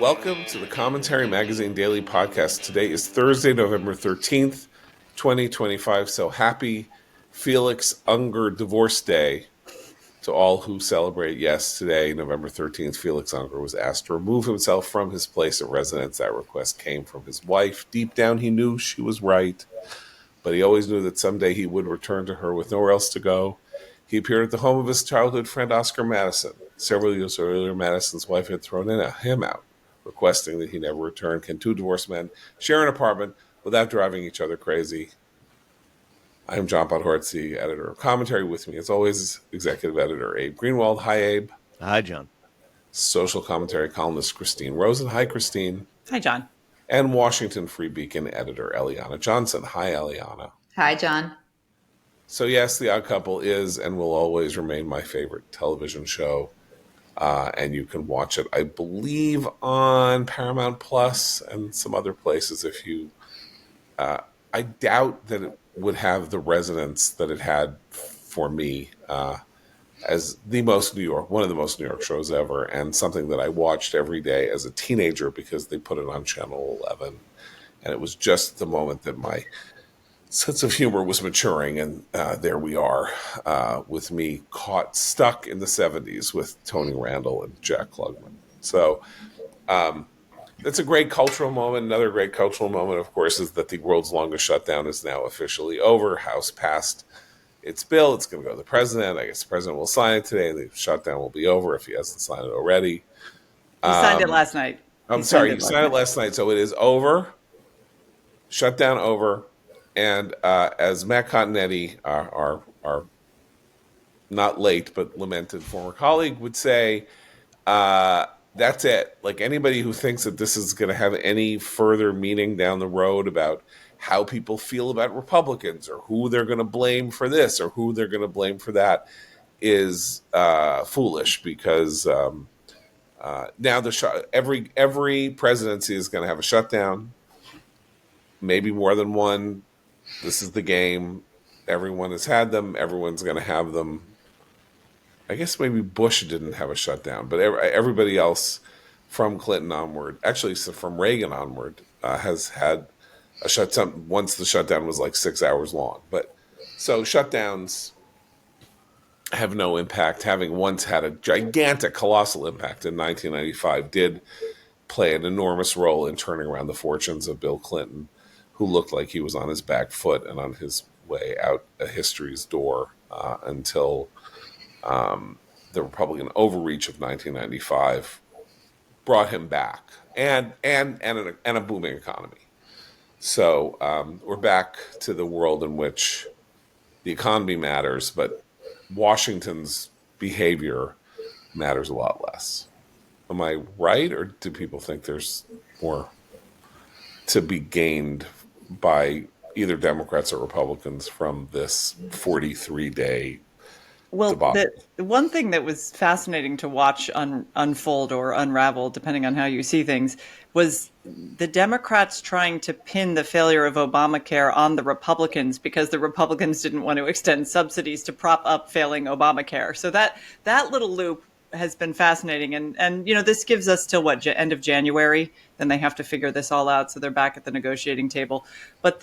Welcome to the Commentary Magazine Daily Podcast. Today is Thursday, November 13th, 2025. So happy Felix Unger Divorce Day to all who celebrate. Yes, today, November 13th, Felix Unger was asked to remove himself from his place of residence. That request came from his wife. Deep down, he knew she was right, but he always knew that someday he would return to her with nowhere else to go. He appeared at the home of his childhood friend, Oscar Madison. Several years earlier, Madison's wife had thrown him out, requesting that he never return. Can two divorced men share an apartment without driving each other crazy? I'm John Podhoretz, editor of Commentary. With me, as always, executive editor Abe Greenwald. Hi, Abe. Hi, John. Social commentary columnist Christine Rosen. Hi, Christine. Hi, John. And Washington Free Beacon editor Eliana Johnson. Hi, Eliana. Hi, John. So yes, The Odd Couple is and will always remain my favorite television show. And you can watch it, I believe, on Paramount Plus and some other places. If you, I doubt that it would have the resonance that it had for me as one of the most New York shows ever, and something that I watched every day as a teenager because they put it on Channel 11, and it was just the moment that my sense of humor was maturing, and there we are with me stuck in the 70s with Tony Randall and Jack Klugman. So that's a great cultural moment. Another great cultural moment, of course, is that the world's longest shutdown is now officially over. House passed its bill. It's going to go to the president. I guess the president will sign it today, and the shutdown will be over if he hasn't signed it already. He signed it last night. I'm sorry, you signed it last night, so it is over. Shutdown over. And as Matt Continetti, our not late but lamented former colleague, would say, that's it. Like, anybody who thinks that this is going to have any further meaning down the road about how people feel about Republicans or who they're going to blame for this or who they're going to blame for that is foolish, because now every presidency is going to have a shutdown, maybe more than one. This is the game. Everyone has had them. Everyone's going to have them. I guess maybe Bush didn't have a shutdown, but everybody else from Clinton onward, actually from Reagan onward, has had a shutdown once the shutdown was like 6 hours long. But so shutdowns have no impact. Having once had a gigantic, colossal impact in 1995 did play an enormous role in turning around the fortunes of Bill Clinton, who looked like he was on his back foot and on his way out history's door until the Republican overreach of 1995 brought him back, and a booming economy. So we're back to the world in which the economy matters, but Washington's behavior matters a lot less. Am I right, or do people think there's more to be gained by either Democrats or Republicans from this 43-day debacle? The one thing that was fascinating to watch unfold or unravel, depending on how you see things, was the Democrats trying to pin the failure of Obamacare on the Republicans because the Republicans didn't want to extend subsidies to prop up failing Obamacare. So that little loop has been fascinating. And this gives us till end of January. Then they have to figure this all out. So they're back at the negotiating table. But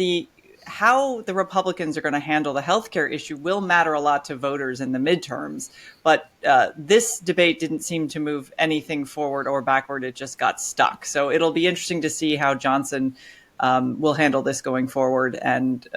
how the Republicans are going to handle the healthcare issue will matter a lot to voters in the midterms. But this debate didn't seem to move anything forward or backward. It just got stuck. So it'll be interesting to see how Johnson will handle this going forward, and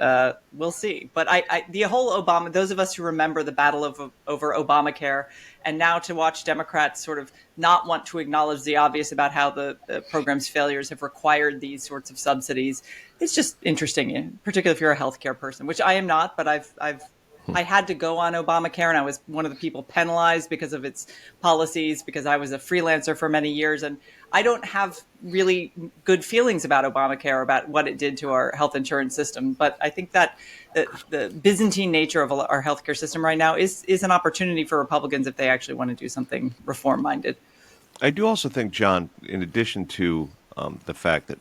we'll see. But the whole Obama, those of us who remember the battle over Obamacare, and now to watch Democrats sort of not want to acknowledge the obvious about how the program's failures have required these sorts of subsidies, it's just interesting, particularly if you're a healthcare person, which I am not, but I had to go on Obamacare, and I was one of the people penalized because of its policies, because I was a freelancer for many years. And I don't have really good feelings about Obamacare, about what it did to our health insurance system. But I think that the Byzantine nature of our healthcare system right now is an opportunity for Republicans if they actually want to do something reform-minded. I do also think, John, in addition to the fact that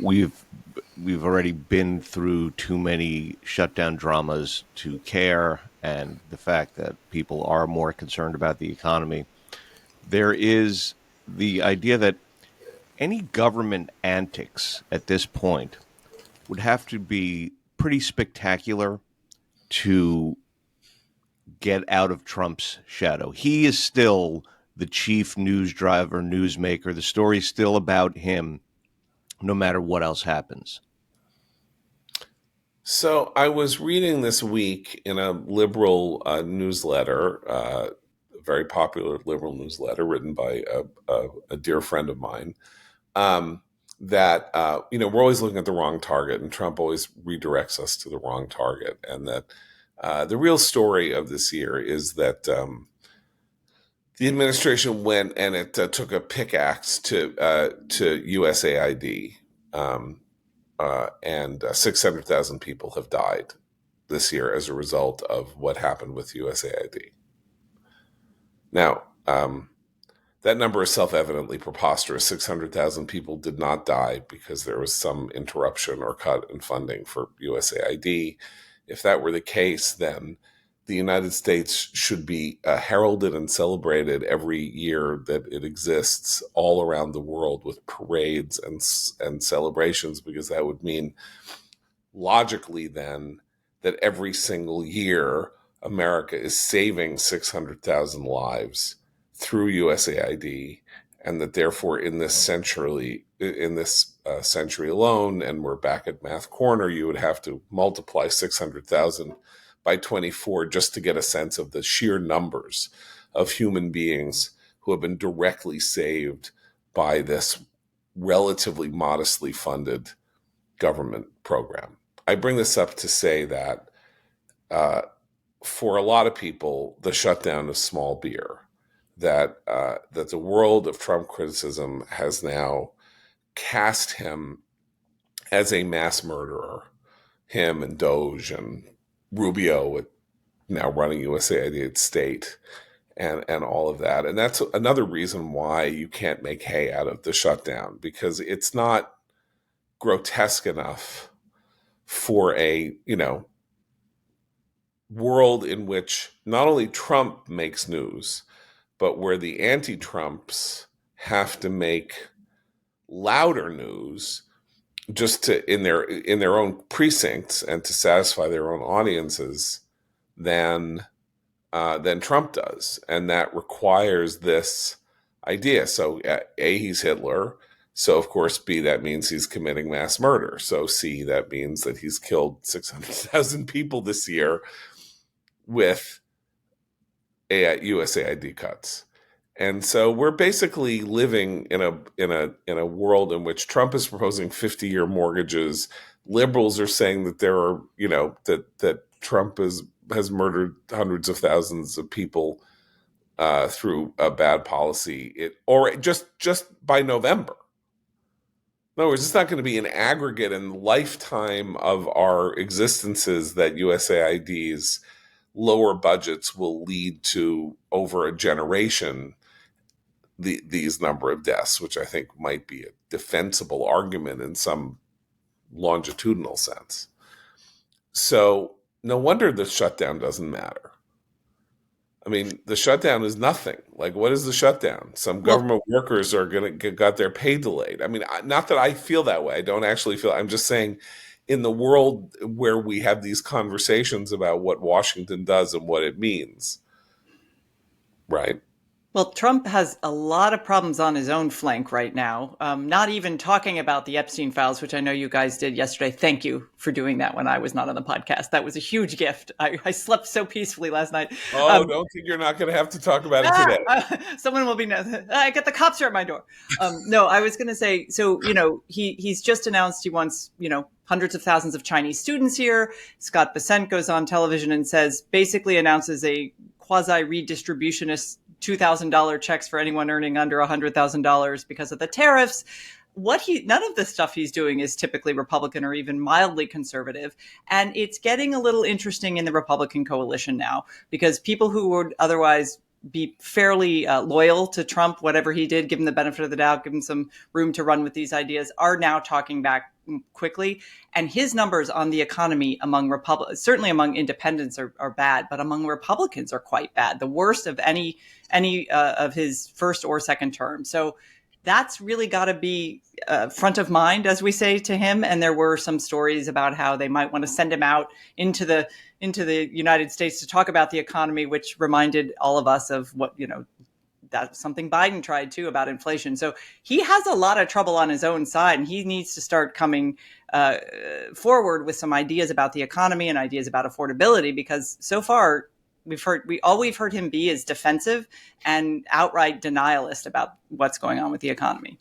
we've already been through too many shutdown dramas to care, and the fact that people are more concerned about the economy, there is the idea that any government antics at this point would have to be pretty spectacular to get out of Trump's shadow. He is still the chief news driver, newsmaker. The story's still about him, no matter what else happens. So I was reading this week in a liberal newsletter, a very popular liberal newsletter written by a dear friend of mine, um, that we're always looking at the wrong target, and Trump always redirects us to the wrong target, and that the real story of this year is that the administration went and it took a pickaxe to USAID, and 600,000 people have died this year as a result of what happened with USAID. Now, that number is self-evidently preposterous. 600,000 people did not die because there was some interruption or cut in funding for USAID. If that were the case, then the United States should be heralded and celebrated every year that it exists all around the world with parades and celebrations, because that would mean logically then that every single year America is saving 600,000 lives through USAID, and that therefore in this century alone, and we're back at Math Corner, you would have to multiply 600,000 by 24 just to get a sense of the sheer numbers of human beings who have been directly saved by this relatively modestly funded government program. I bring this up to say that uh, for a lot of people, the shutdown is small beer. That the world of Trump criticism has now cast him as a mass murderer. Him and Doge and Rubio, now running USAID at state, and all of that. And that's another reason why you can't make hay out of the shutdown, because it's not grotesque enough for a world in which not only Trump makes news, but where the anti-Trumps have to make louder news just to in their own precincts and to satisfy their own audiences than than Trump does, and that requires this idea. So A, he's Hitler. So of course, B, that means he's committing mass murder. So C, that means that he's killed 600,000 people this year with USAID cuts. And so we're basically living in a world in which Trump is proposing 50-year mortgages. Liberals are saying that there are that Trump has murdered hundreds of thousands of people through a bad policy, or just by November. In other words, it's not going to be an aggregate in the lifetime of our existences that USAID's lower budgets will lead to over a generation these number of deaths, which I think might be a defensible argument in some longitudinal sense. So no wonder the shutdown doesn't matter. I mean, the shutdown is nothing. Like, what is the shutdown? Some Well, government workers are going to got their pay delayed. I mean, not that I feel that way. I don't actually feel. I'm just saying, in the world where we have these conversations about what Washington does and what it means, right? Well, Trump has a lot of problems on his own flank right now. Not even talking about the Epstein files, which I know you guys did yesterday. Thank you for doing that when I was not on the podcast. That was a huge gift. I slept so peacefully last night. Oh, don't think you're not going to have to talk about it today. Someone will be. I get the cops are at my door. No, I was going to say. So he's just announced he wants hundreds of thousands of Chinese students here. Scott Bessent goes on television and basically announces a quasi redistributionist $2,000 checks for anyone earning under $100,000 because of the tariffs. None of the stuff he's doing is typically Republican or even mildly conservative. And it's getting a little interesting in the Republican coalition now, because people who would otherwise be fairly loyal to Trump, whatever he did, give him the benefit of the doubt, give him some room to run with these ideas, are now talking back quickly. And his numbers on the economy among Republicans, certainly among independents, are bad, but among Republicans are quite bad. The worst of any of his first or second term. So that's really got to be front of mind, as we say, to him. And there were some stories about how they might want to send him out into the United States to talk about the economy, which reminded all of us of what, that's something Biden tried too about inflation. So he has a lot of trouble on his own side, and he needs to start coming forward with some ideas about the economy and ideas about affordability, because so far we've heard him be is defensive and outright denialist about what's going on with the economy.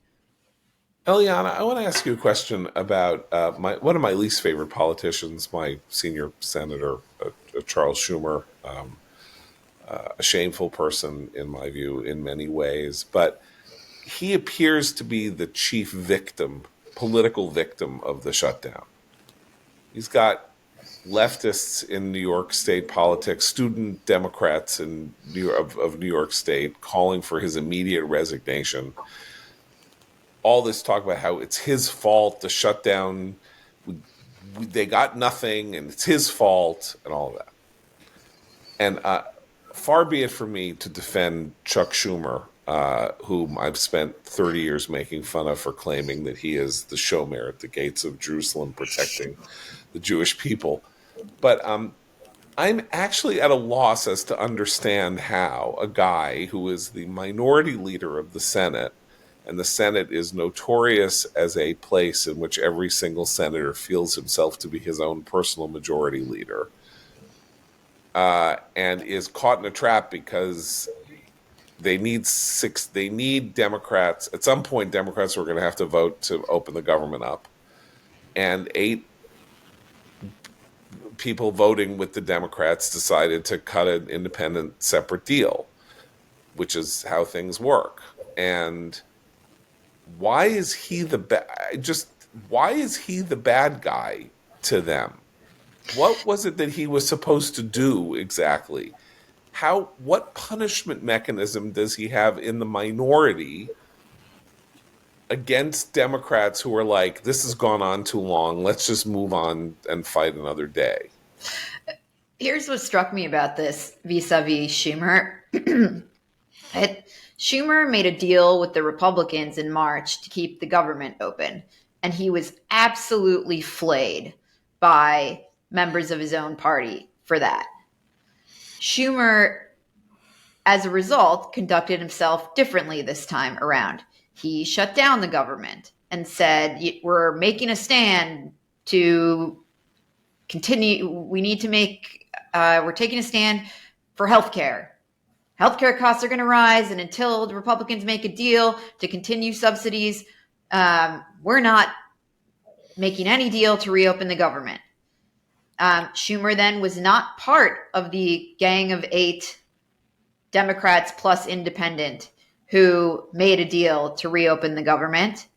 Eliana, I want to ask you a question about one of my least favorite politicians, my senior senator, Charles Schumer. A shameful person, in my view, in many ways, but he appears to be the chief victim, political victim of the shutdown. He's got leftists in New York State politics, student Democrats in of New York State, calling for his immediate resignation. All this talk about how it's his fault, the shutdown, they got nothing, and it's his fault, and all of that. And far be it from me to defend Chuck Schumer, whom I've spent 30 years making fun of for claiming that he is the showmare at the gates of Jerusalem protecting the Jewish people. But I'm actually at a loss as to understand how a guy who is the minority leader of the Senate, and the Senate is notorious as a place in which every single senator feels himself to be his own personal majority leader, and is caught in a trap because they need Democrats. At some point, Democrats were going to have to vote to open the government up. And 8 people voting with the Democrats decided to cut an independent, separate deal, which is how things work. And why is he the bad guy to them? What was it that he was supposed to do exactly? What punishment mechanism does he have in the minority against Democrats who are like, this has gone on too long, let's just move on and fight another day? Here's what struck me about this vis-a-vis Schumer. Schumer made a deal with the Republicans in March to keep the government open, and he was absolutely flayed by members of his own party for that. Schumer, as a result, conducted himself differently this time around. He shut down the government and said, we're making a stand to continue. We need to we're taking a stand for healthcare. Healthcare costs are going to rise, and until the Republicans make a deal to continue subsidies, we're not making any deal to reopen the government. Schumer then was not part of the gang of 8 Democrats plus independent who made a deal to reopen the government.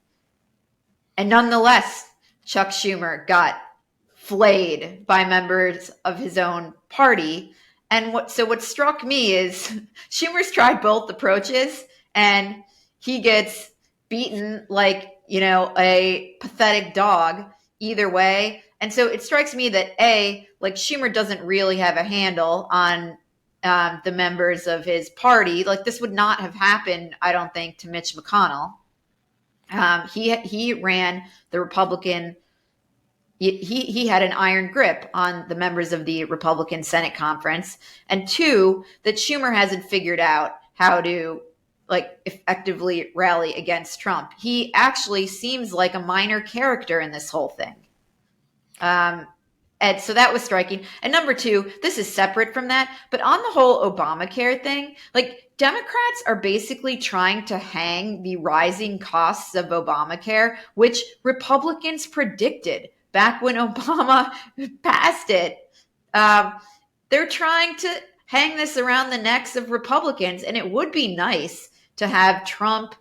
And nonetheless, Chuck Schumer got flayed by members of his own party. And what struck me is Schumer's tried both approaches, and he gets beaten like, a pathetic dog either way. And so it strikes me that Schumer doesn't really have a handle on the members of his party. Like, this would not have happened, I don't think, to Mitch McConnell. He ran the Republican. He had an iron grip on the members of the Republican Senate conference. And 2, that Schumer hasn't figured out how to effectively rally against Trump. He actually seems like a minor character in this whole thing. And so that was striking. And number 2, this is separate from that, but on the whole Obamacare thing, Democrats are basically trying to hang the rising costs of Obamacare, which Republicans predicted back when Obama passed it. They're trying to hang this around the necks of Republicans, and it would be nice to have Trump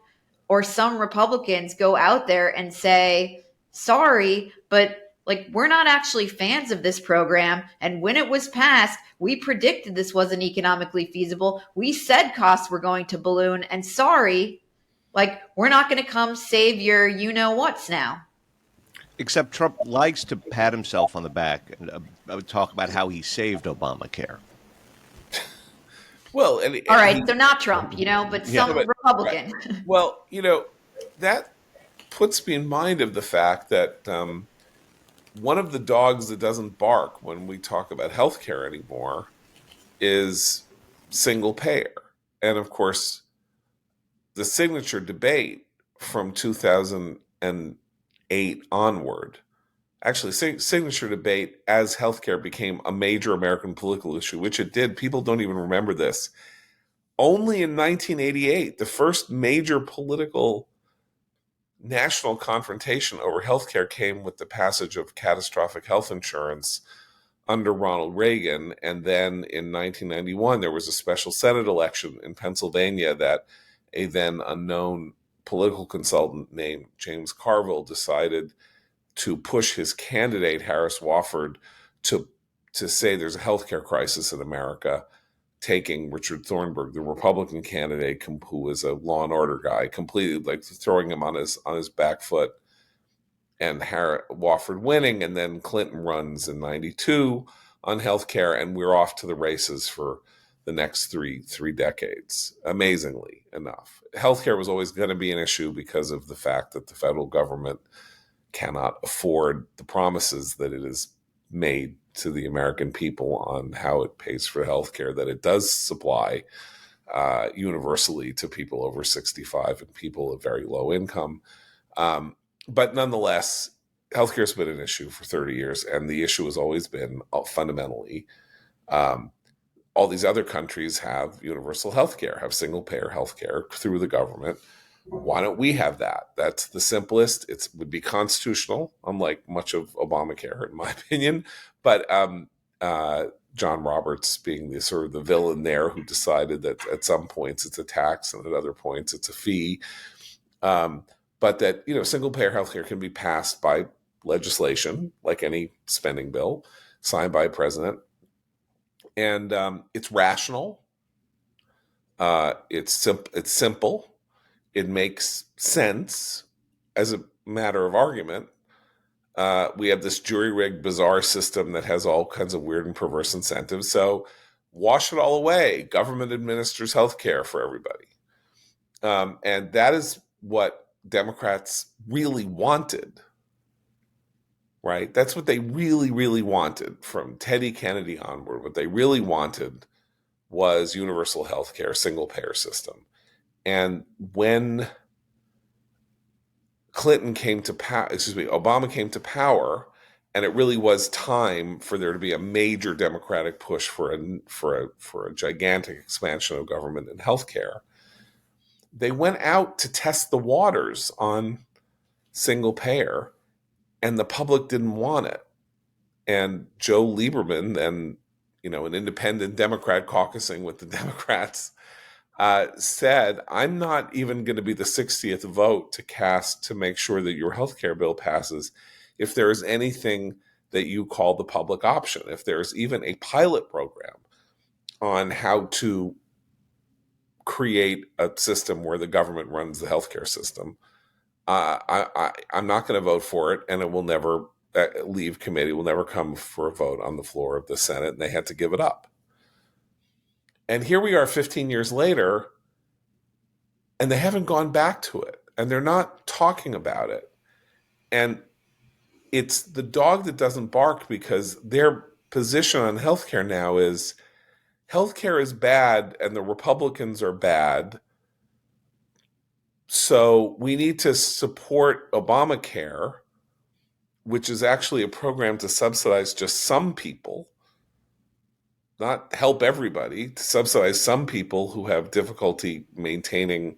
or some Republicans go out there and say, sorry, but we're not actually fans of this program. And when it was passed, we predicted this wasn't economically feasible. We said costs were going to balloon, and sorry, we're not going to come save your you-know-whats now. Except Trump likes to pat himself on the back and talk about how he saved Obamacare. Well, all right, so not Trump, but some Republican. Right. Well, that puts me in mind of the fact that one of the dogs that doesn't bark when we talk about healthcare anymore is single payer. And of course, the signature debate from 2008 onward, actually, signature debate as healthcare became a major American political issue, which it did. People don't even remember this. Only in 1988, the first major political national confrontation over healthcare came with the passage of catastrophic health insurance under Ronald Reagan. And then in 1991, there was a special Senate election in Pennsylvania that a then unknown political consultant named James Carville decided to push his candidate, Harris Wofford, to, to say there's a healthcare crisis in America, taking Richard Thornburgh, the Republican candidate, who was a law and order guy, completely like throwing him on his back foot, and Wofford winning, and then Clinton runs in '92 on healthcare, and we're off to the races for the next three decades. Amazingly enough, healthcare was always going to be an issue because of the fact that the federal government cannot afford the promises that it has made to the American people on how it pays for healthcare that it does supply universally to people over 65 and people of very low income. But nonetheless, healthcare has been an issue for 30 years, and the issue has always been fundamentally um, all these other countries have universal healthcare, have single payer healthcare through the government. Why don't we have that? That's the simplest. It would be constitutional, unlike much of Obamacare, in my opinion. But John Roberts being the sort of the villain there, who decided that at some points it's a tax and at other points it's a fee. Um, but that single payer healthcare can be passed by legislation, like any spending bill, signed by a president, and it's rational. It's simple. It makes sense as a matter of argument. We have this jury-rigged, bizarre system that has all kinds of weird and perverse incentives. So wash it all away. Government administers healthcare for everybody. And that is what Democrats really wanted, right? That's what they really, really wanted from Teddy Kennedy onward. What they really wanted was universal healthcare, single-payer system. And when Obama came to power, and it really was time for there to be a major Democratic push for a gigantic expansion of government and healthcare. They went out to test the waters on single payer, and the public didn't want it. And Joe Lieberman, then an independent Democrat caucusing with the Democrats, said, I'm not even going to be the 60th vote to cast to make sure that your healthcare bill passes if there is anything that you call the public option, if there's even a pilot program on how to create a system where the government runs the healthcare system. I'm not going to vote for it, and it will never leave committee, will never come for a vote on the floor of the Senate, and they had to give it up. And here we are 15 years later, and they haven't gone back to it, and they're not talking about it. And it's the dog that doesn't bark, because their position on healthcare now is healthcare is bad and the Republicans are bad. So we need to support Obamacare, which is actually a program to subsidize just some people, not help everybody, to subsidize some people who have difficulty maintaining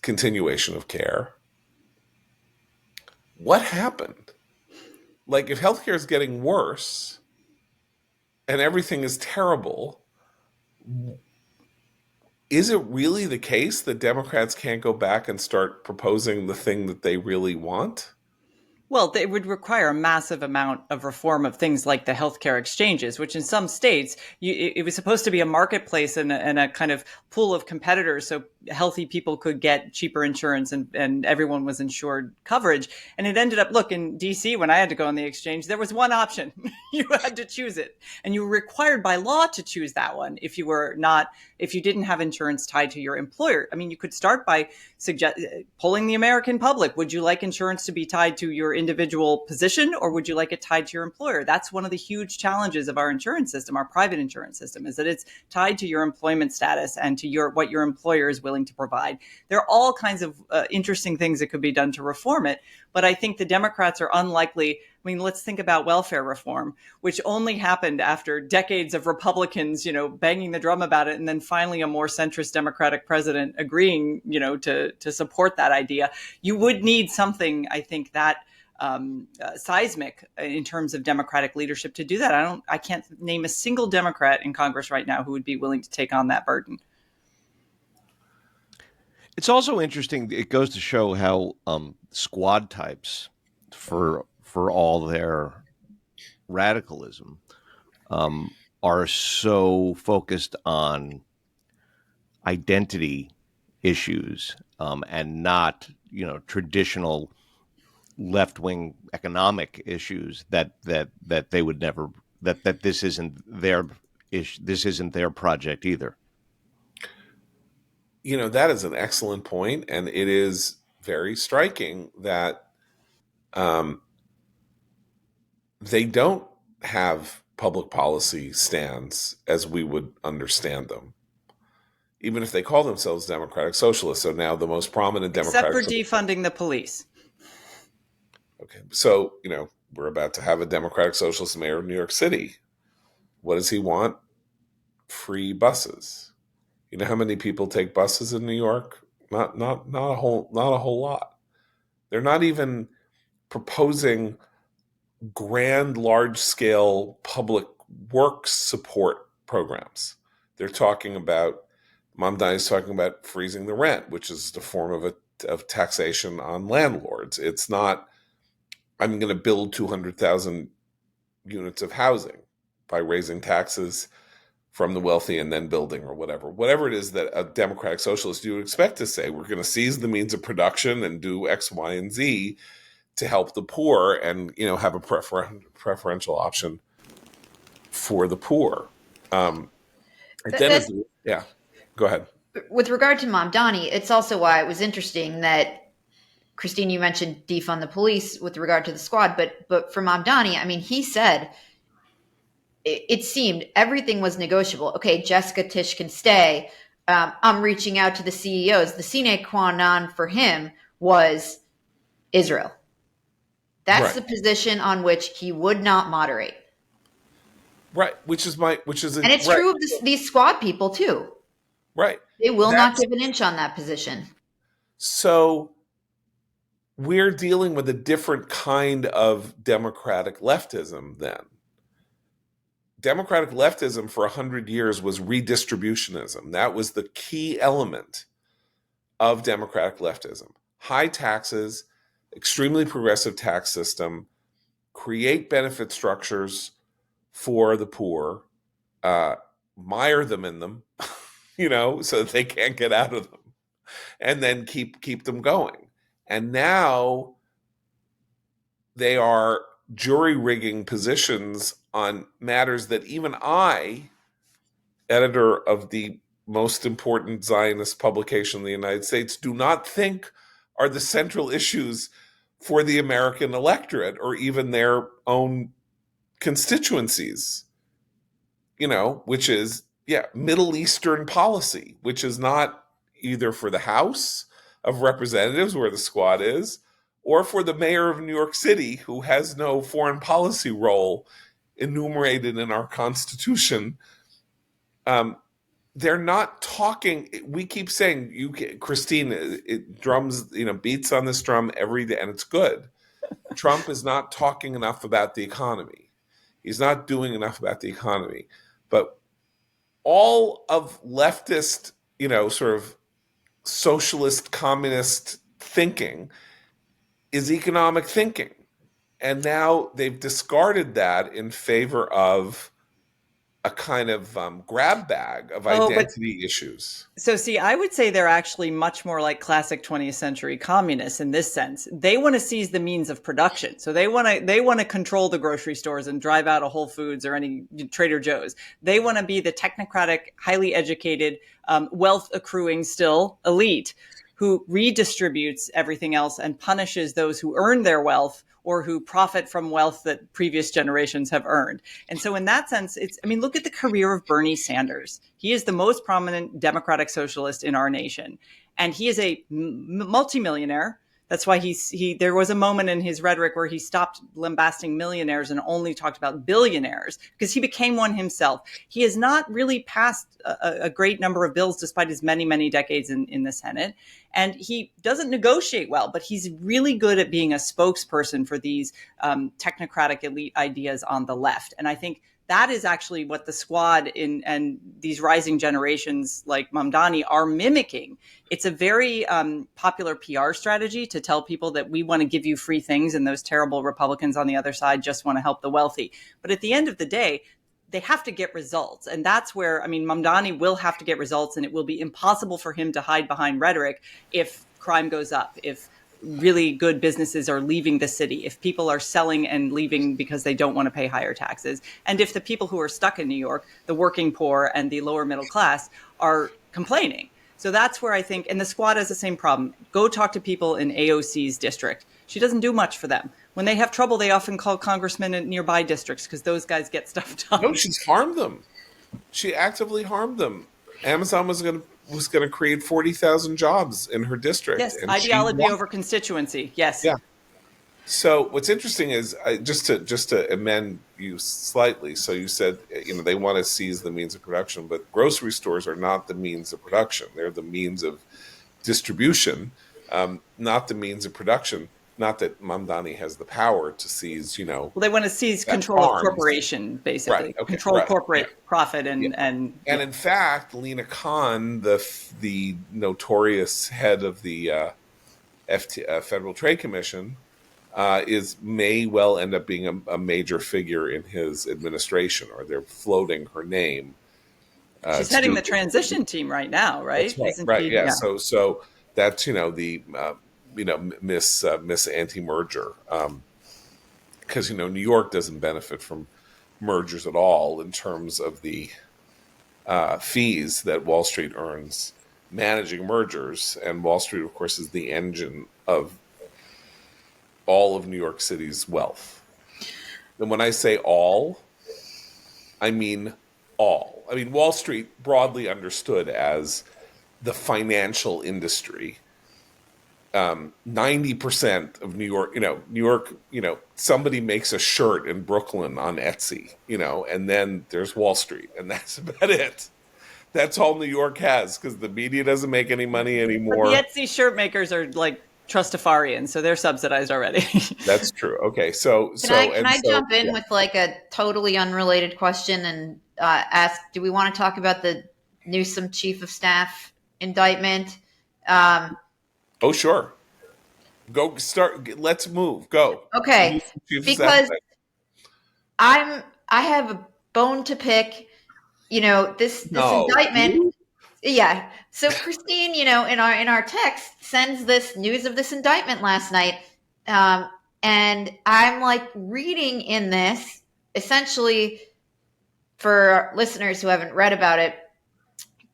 continuation of care. What happened? Like, if healthcare is getting worse and everything is terrible, is it really the case that Democrats can't go back and start proposing the thing that they really want? Well, it would require a massive amount of reform of things like the healthcare exchanges, which in some states, it was supposed to be a marketplace and a kind of pool of competitors so healthy people could get cheaper insurance and everyone was insured coverage. And it ended up, look, in DC, when I had to go on the exchange, there was one option. You had to choose it. And you were required by law to choose that one if you didn't have insurance tied to your employer. I mean, you could start by polling the American public. Would you like insurance to be tied to your individual position, or would you like it tied to your employer? That's one of the huge challenges of our insurance system, our private insurance system, is that it's tied to your employment status and to what your employer is willing to provide. There are all kinds of interesting things that could be done to reform it, but I think the Democrats are unlikely. I mean, let's think about welfare reform, which only happened after decades of Republicans, banging the drum about it, and then finally a more centrist Democratic president agreeing, to support that idea. You would need something, I think, that seismic in terms of Democratic leadership to do that. I can't name a single Democrat in Congress right now who would be willing to take on that burden. It's also interesting. It goes to show how squad types, for all their radicalism, are so focused on identity issues and not, traditional left-wing economic issues that they would never that this isn't their issue. This isn't their project either. That is an excellent point, and it is very striking that they don't have public policy stands as we would understand them, even if they call themselves democratic socialists. So now the most prominent democratic, except for defunding the police. Okay, so we're about to have a democratic socialist mayor of New York City. What does he want? Free buses. You know how many people take buses in New York? Not a whole lot. They're not even proposing grand, large-scale public works support programs. They're talking about, Mamdani is talking about freezing the rent, which is the form of taxation on landlords. It's not, I'm going to build 200,000 units of housing by raising taxes from the wealthy and then building, or whatever it is that a democratic socialist you would expect to say. We're going to seize the means of production and do X, Y, and Z to help the poor, and have a preferential option for the poor. Yeah, go ahead. With regard to Mamdani, it's also why it was interesting that, Christine, you mentioned defund the police with regard to the squad, but for Mamdani, I mean, he said it seemed everything was negotiable. Okay, Jessica Tisch can stay. I'm reaching out to the CEOs. The sine qua non for him was Israel. That's Right. the position on which he would not moderate. Right, and it's true of these squad people too. Right, they will not give an inch on that position. So we're dealing with a different kind of democratic leftism then. Democratic leftism for 100 years was redistributionism. That was the key element of democratic leftism. High taxes, extremely progressive tax system, create benefit structures for the poor, mire them in them, so that they can't get out of them, and then keep them going. And now they are jury rigging positions on matters that even I, editor of the most important Zionist publication in the United States, do not think are the central issues for the American electorate or even their own constituencies, which is, Middle Eastern policy, which is not either for the House of Representatives, where the squad is, or for the mayor of New York City, who has no foreign policy role enumerated in our Constitution. They're not talking. We keep saying, Christine, it drums, beats on this drum every day, and it's good. Trump is not talking enough about the economy. He's not doing enough about the economy. But all of leftist, sort of socialist, communist thinking is economic thinking. And now they've discarded that in favor of a kind of grab bag of Oh, but identity issues. so see, I would say they're actually much more like classic 20th century communists in this sense. They want to seize the means of production. So they want to control the grocery stores and drive out a Whole Foods or any Trader Joe's. They want to be the technocratic, highly educated, wealth accruing still elite who redistributes everything else and punishes those who earn their wealth or who profit from wealth that previous generations have earned. And so in that sense, look at the career of Bernie Sanders. He is the most prominent democratic socialist in our nation. And he is a multimillionaire. That's why there was a moment in his rhetoric where he stopped lambasting millionaires and only talked about billionaires because he became one himself. He has not really passed a great number of bills despite his many, many decades in the Senate. And he doesn't negotiate well, but he's really good at being a spokesperson for these technocratic elite ideas on the left. And I think that is actually what the squad and these rising generations like Mamdani are mimicking. It's a very popular PR strategy to tell people that we want to give you free things and those terrible Republicans on the other side just want to help the wealthy. But at the end of the day, they have to get results. And that's where, Mamdani will have to get results, and it will be impossible for him to hide behind rhetoric if crime goes up, if really good businesses are leaving the city, if people are selling and leaving because they don't want to pay higher taxes, and if the people who are stuck in New York, the working poor and the lower middle class, are complaining. So that's where I think, and the squad has the same problem. Go talk to people in AOC's district. She doesn't do much for them. When they have trouble, they often call congressmen in nearby districts because those guys get stuff done. No, she's harmed them. She actively harmed them. Amazon was going to create 40,000 jobs in her district. Yes, and ideology over constituency. Yes. Yeah. So what's interesting is just to amend you slightly. So you said they want to seize the means of production, but grocery stores are not the means of production. They're the means of distribution, not the means of production. Not that Mamdani has the power to seize, Well, they want to seize control of corporation, basically. Right, okay, Control right, corporate profit and in fact, Lena Khan, the notorious head of the Federal Trade Commission, may well end up being a major figure in his administration, or they're floating her name. She's heading the transition team right now, right? That's right. Yeah. So that's the Miss Anti-Merger, because New York doesn't benefit from mergers at all in terms of the fees that Wall Street earns managing mergers, and Wall Street, of course, is the engine of all of New York City's wealth. And when I say all, I mean all. Wall Street, broadly understood as the financial industry. 90% of New York, somebody makes a shirt in Brooklyn on Etsy, and then there's Wall Street, and that's about it. That's all New York has, because the media doesn't make any money anymore. But the Etsy shirt makers are like Trustafarians, so they're subsidized already. That's true. Okay, so can I jump in with like a totally unrelated question and ask? Do we want to talk about the Newsom chief of staff indictment? Oh, sure. Go start. Let's move. Go. Okay, because I have a bone to pick. This indictment. Yeah. So Christine, in our text sends this news of this indictment last night, and I'm like reading in this essentially for listeners who haven't read about it.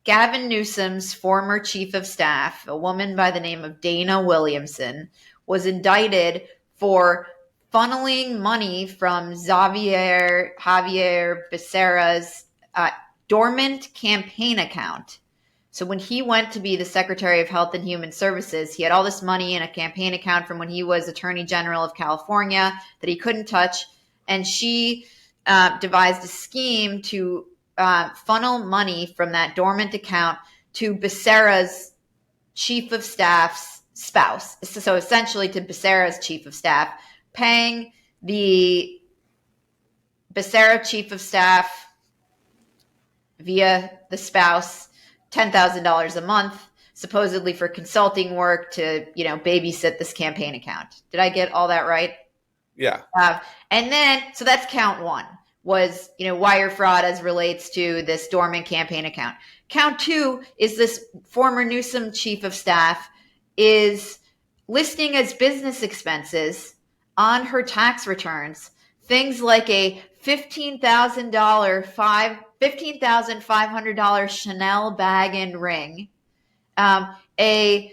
Gavin Newsom's former chief of staff, a woman by the name of Dana Williamson, was indicted for funneling money from Javier Becerra's dormant campaign account. So when he went to be the Secretary of Health and Human Services, he had all this money in a campaign account from when he was Attorney General of California that he couldn't touch. And she devised a scheme to funnel money from that dormant account to Becerra's chief of staff's spouse. So essentially to Becerra's chief of staff, paying the Becerra chief of staff via the spouse $10,000 a month, supposedly for consulting work to, babysit this campaign account. Did I get all that right? Yeah. Uh, and then, so that's count one was, wire fraud as relates to this dormant campaign account. Count two is this former Newsom chief of staff is listing as business expenses on her tax returns things like a $15,500 Chanel bag and ring, a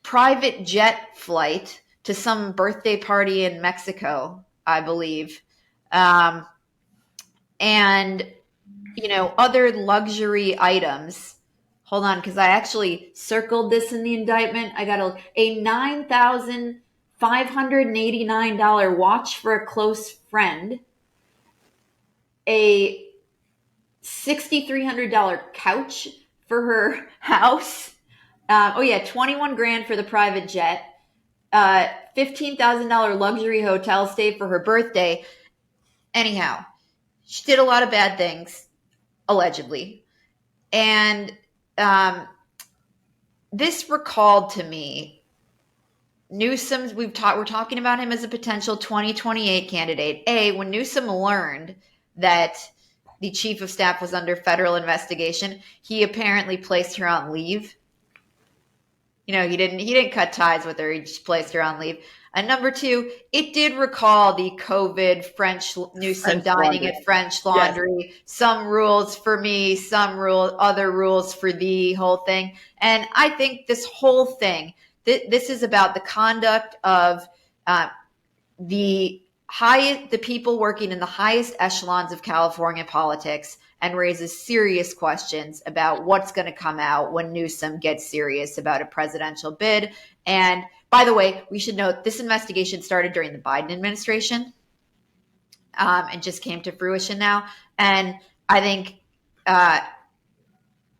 private jet flight to some birthday party in Mexico, I believe, um, and other luxury items. Hold on, because I actually circled this in the indictment. I got a $9,589 watch for a close friend, a $6,300 couch for her house. Oh yeah, 21 grand for the private jet. $15,000 luxury hotel stay for her birthday. Anyhow, she did a lot of bad things, allegedly. And this recalled to me Newsom's, we're talking about him as a potential 2028 candidate. When Newsom learned that the chief of staff was under federal investigation, he apparently placed her on leave. He didn't cut ties with her. He just placed her on leave. And number two, it did recall the COVID French Newsom French dining Laundry. at French Yes. Laundry. Some rules for me, other rules for thee, whole thing. And I think this whole thing, this is about the conduct of the people working in the highest echelons of California politics, and raises serious questions about what's going to come out when Newsom gets serious about a presidential bid. And by the way, we should note this investigation started during the Biden administration, and just came to fruition now. And I think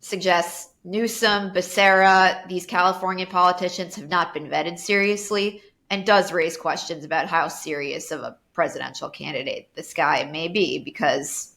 suggests Newsom, Becerra, these California politicians have not been vetted seriously, and does raise questions about how serious of a presidential candidate this guy may be, because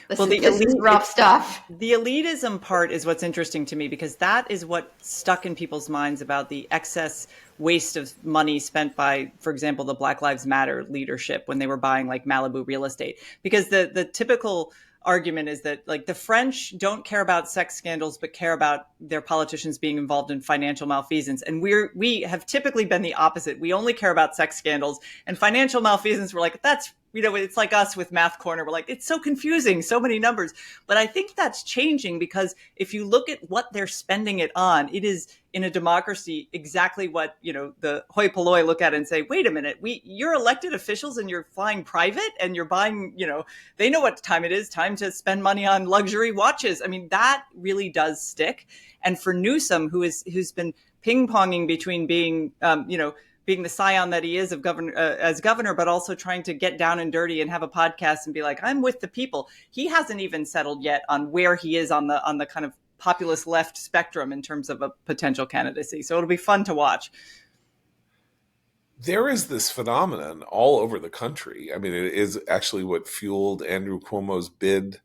this is rough stuff. The elitism part is what's interesting to me, because that is what stuck in people's minds about the excess waste of money spent by, for example, the Black Lives Matter leadership when they were buying like Malibu real estate. Because the typical argument is that like the French don't care about sex scandals, but care about their politicians being involved in financial malfeasance. And we have typically been the opposite. We only care about sex scandals and financial malfeasance. We're like, that's, it's like us with Math Corner. We're like, it's so confusing, so many numbers. But I think that's changing, because if you look at what they're spending it on, it is, in a democracy, exactly what, the hoi polloi look at and say, wait a minute, you're elected officials and you're flying private and you're buying, they know what time it is, time to spend money on luxury watches. I mean, that really does stick. And for Newsom, who's been ping-ponging between being, being the scion that he is of as governor, but also trying to get down and dirty and have a podcast and be like, I'm with the people. He hasn't even settled yet on where he is on the kind of populist left spectrum in terms of a potential candidacy. So it'll be fun to watch. There is this phenomenon all over the country. I mean, it is actually what fueled Andrew Cuomo's bid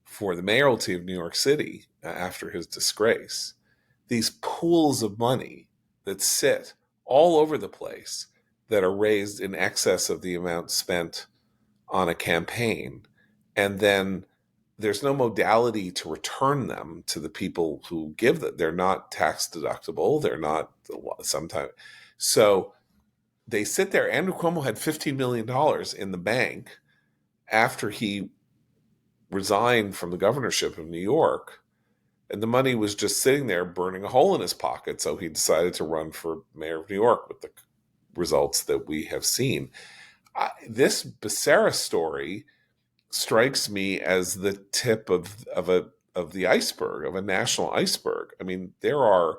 for the mayoralty of New York City after his disgrace. These pools of money that sit all over the place that are raised in excess of the amount spent on a campaign. And then there's no modality to return them to the people who give them. They're not tax deductible. They're not sometimes. So they sit there. Andrew Cuomo had $15 million in the bank after he resigned from the governorship of New York. And the money was just sitting there burning a hole in his pocket. So he decided to run for mayor of New York with the results that we have seen. This Becerra story strikes me as the tip of the iceberg, of a national iceberg. I mean, there are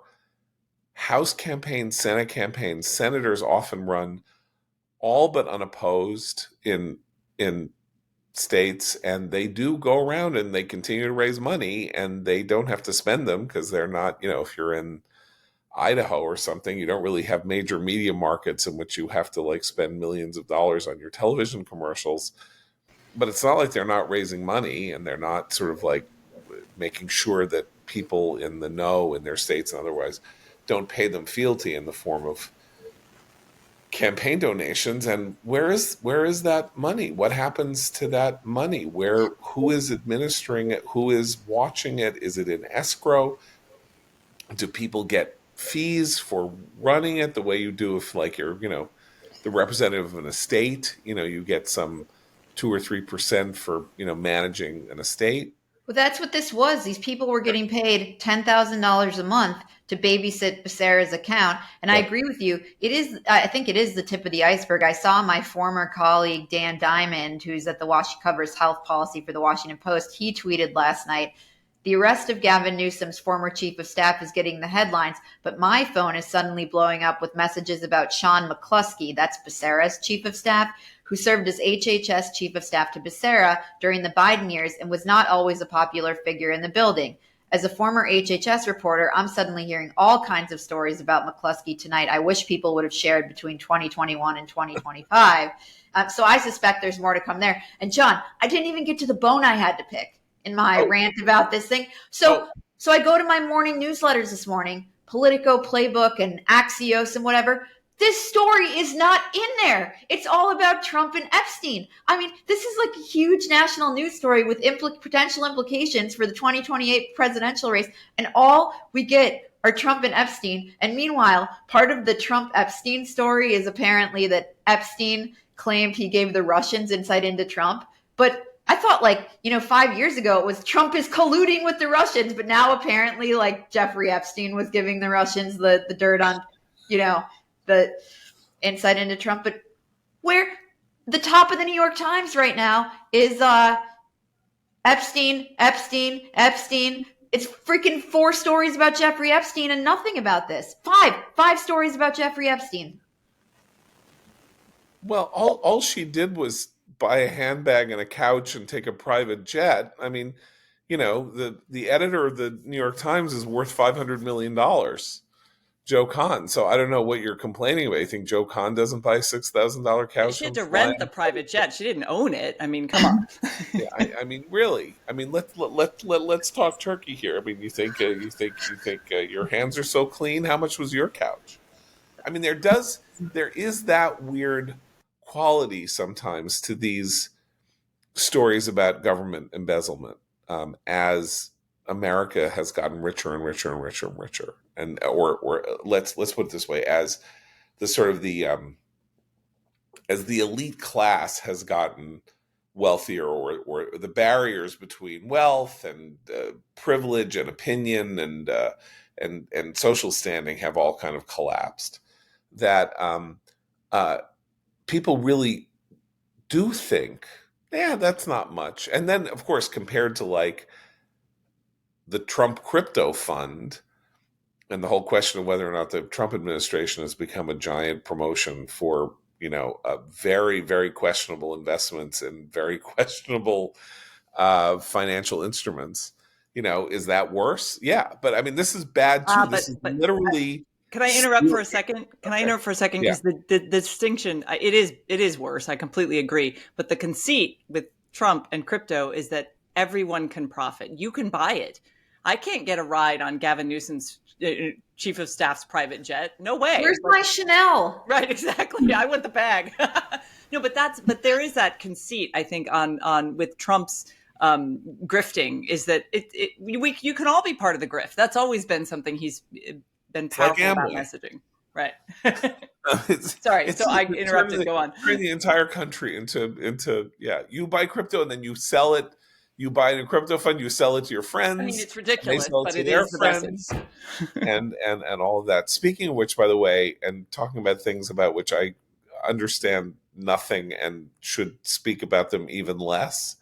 House campaigns, Senate campaigns. Senators often run all but unopposed in states, and they do go around and they continue to raise money, and they don't have to spend them because they're not, if you're in Idaho or something, you don't really have major media markets in which you have to like spend millions of dollars on your television commercials. But it's not like they're not raising money, and they're not sort of like making sure that people in the know in their states and otherwise don't pay them fealty in the form of campaign donations, and where is that money? What happens to that money? Who is administering it? Who is watching it? Is it in escrow? Do people get fees for running it the way you do if, like, you're, the representative of an estate? You get some 2 or 3% for, managing an estate. Well, that's what this was. These people were getting paid $10,000 a month to babysit Becerra's account. And I Yeah. agree with you. It is, I think it is the tip of the iceberg. I saw my former colleague, Dan Diamond, who's at covers health policy for the Washington Post. He tweeted last night, the arrest of Gavin Newsom's former chief of staff is getting the headlines, but my phone is suddenly blowing up with messages about Sean McCluskey, that's Becerra's chief of staff, who served as HHS chief of staff to Becerra during the Biden years and was not always a popular figure in the building. As a former HHS reporter, I'm suddenly hearing all kinds of stories about McCluskey tonight I wish people would have shared between 2021 and 2025. So I suspect there's more to come there. And John, I didn't even get to the bone I had to pick in my rant about this thing. So I go to my morning newsletters this morning, Politico, Playbook, and Axios and whatever. This story is not in there. It's all about Trump and Epstein. I mean, this is like a huge national news story with potential implications for the 2028 presidential race. And all we get are Trump and Epstein. And meanwhile, part of the Trump-Epstein story is apparently that Epstein claimed he gave the Russians insight into Trump. But I thought, 5 years ago, it was Trump is colluding with the Russians. But now apparently, Jeffrey Epstein was giving the Russians the dirt on, the insight into Trump. But where the top of the New York Times right now is Epstein. It's freaking 4 stories about Jeffrey Epstein and nothing about this. Five stories about Jeffrey Epstein. Well, all she did was buy a handbag and a couch and take a private jet. I mean, the editor of the New York Times is worth $500 million, Joe Kahn. So I don't know what you're complaining about. You think Joe Kahn doesn't buy a $6,000 couch? She had and to fly? rent the private jet. She didn't own it. I mean, come on. Yeah, I mean, really. I mean, let's talk turkey here. I mean, you think your hands are so clean? How much was your couch? I mean, there is that weird quality sometimes to these stories about government embezzlement, as America has gotten richer and richer and richer and richer, and or let's put it this way, as the sort of the as the elite class has gotten wealthier, or the barriers between wealth and privilege and opinion and social standing have all kind of collapsed. That uh, people really do think, yeah, that's not much. And then, of course, compared to the Trump crypto fund and the whole question of whether or not the Trump administration has become a giant promotion for, very, very questionable investments in very questionable financial instruments. Is that worse? Yeah. But I mean, this is bad too. This is But literally. can I interrupt for a second? Can I interrupt for a second? Yeah. Because the distinction, it is worse. I completely agree. But the conceit with Trump and crypto is that everyone can profit. You can buy it. I can't get a ride on Gavin Newsom's chief of staff's private jet. No way. Where's my Chanel? Right, exactly. I want the bag. No, but there is that conceit, I think, on with Trump's grifting, is that you can all be part of the grift. That's always been something he's been powerful about messaging. Right. Sorry. So I interrupted. Go on. Turn the entire country into you buy crypto and then you sell it. You buy a crypto fund, you sell it to your friends. I mean, it's ridiculous, but it is the friends, and all of that. Speaking of which, by the way, and talking about things about which I understand nothing and should speak about them even less.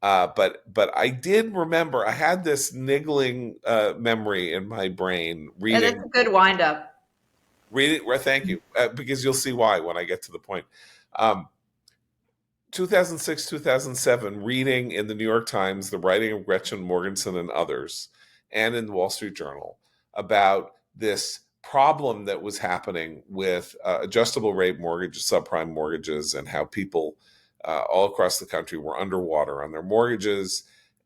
But I did remember, I had this niggling memory in my brain reading. Yeah, that's a good wind up. Read it. Well, thank you, because you'll see why when I get to the point. 2006, 2007, reading in the New York Times the writing of Gretchen Morgenson and others, and in the Wall Street Journal, about this problem that was happening with adjustable rate mortgages, subprime mortgages, and how people all across the country were underwater on their mortgages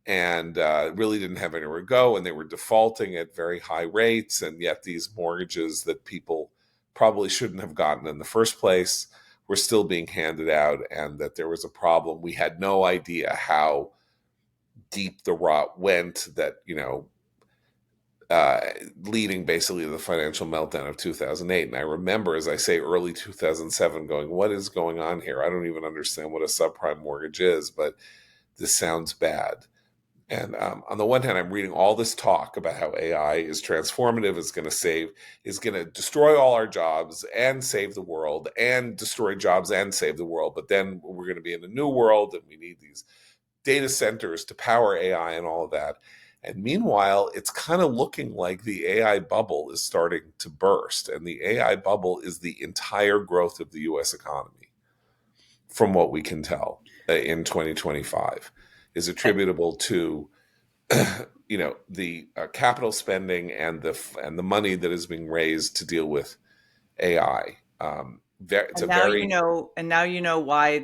and really didn't have anywhere to go, and they were defaulting at very high rates, and yet these mortgages that people probably shouldn't have gotten in the first place were still being handed out, and that there was a problem. We had no idea how deep the rot went, that, uh, leading basically to the financial meltdown of 2008. And I remember, as I say, early 2007 going, what is going on here? I don't even understand what a subprime mortgage is, but this sounds bad. And on the one hand, I'm reading all this talk about how AI is transformative, is going to destroy all our jobs and save the world, and destroy jobs and save the world. But then we're going to be in a new world, and we need these data centers to power AI and all of that. And meanwhile, it's kind of looking like the AI bubble is starting to burst. And the AI bubble is the entire growth of the US economy, from what we can tell, in 2025, is attributable to the capital spending and the money that is being raised to deal with AI. It's a very And now you know why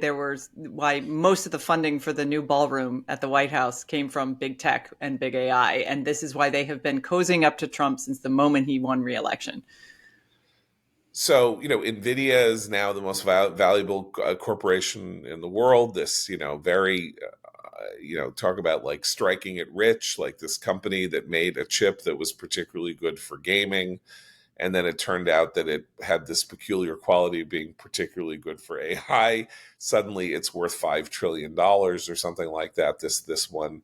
most of the funding for the new ballroom at the White House came from big tech and big AI, and this is why they have been cozying up to Trump since the moment he won re-election. So, NVIDIA is now the most valuable corporation in the world. This, very, talk about like striking it rich, like this company that made a chip that was particularly good for gaming. And then it turned out that it had this peculiar quality of being particularly good for AI. Suddenly it's worth $5 trillion or something like that, this one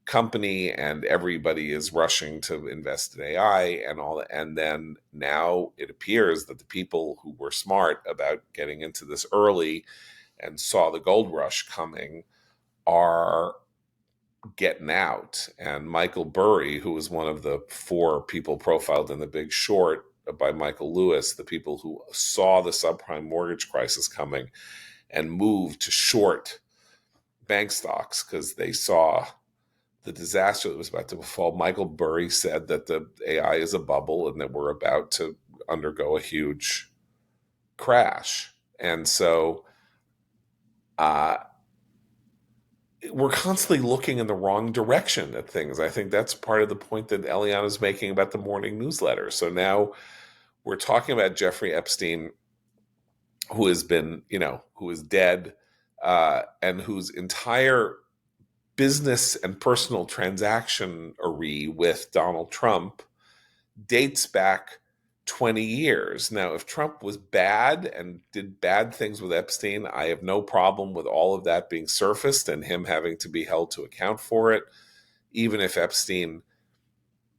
company, and everybody is rushing to invest in AI and all that. And then now it appears that the people who were smart about getting into this early and saw the gold rush coming are getting out. And Michael Burry, who was one of the 4 people profiled in The Big Short by Michael Lewis, the people who saw the subprime mortgage crisis coming and moved to short bank stocks because they saw the disaster that was about to befall. Michael Burry said that the AI is a bubble and that we're about to undergo a huge crash. And so we're constantly looking in the wrong direction at things. I think that's part of the point that Eliana is making about the morning newsletter. So now we're talking about Jeffrey Epstein, who has been, who is dead, and whose entire business and personal transactionary with Donald Trump dates back 20 years. Now, if Trump was bad and did bad things with Epstein, I have no problem with all of that being surfaced and him having to be held to account for it, even if Epstein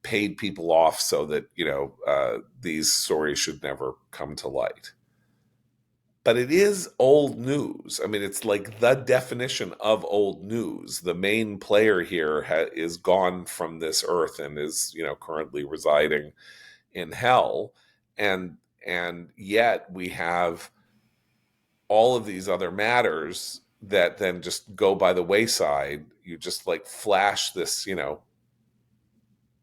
paid people off so that, these stories should never come to light. But it is old news. I mean, it's like the definition of old news. The main player here is gone from this earth and is, currently residing in hell, and yet we have all of these other matters that then just go by the wayside. You just like flash this,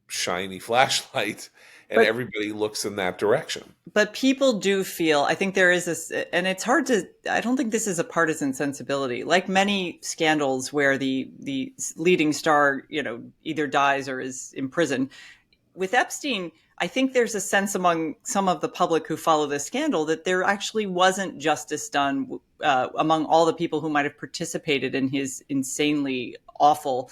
shiny flashlight, and But everybody looks in that direction. but people do feel, I think there is this, and it's hard to, I don't think this is a partisan sensibility. Like many scandals where the leading star, either dies or is imprisoned, with Epstein, I think there's a sense among some of the public who follow this scandal that there actually wasn't justice done among all the people who might have participated in his insanely awful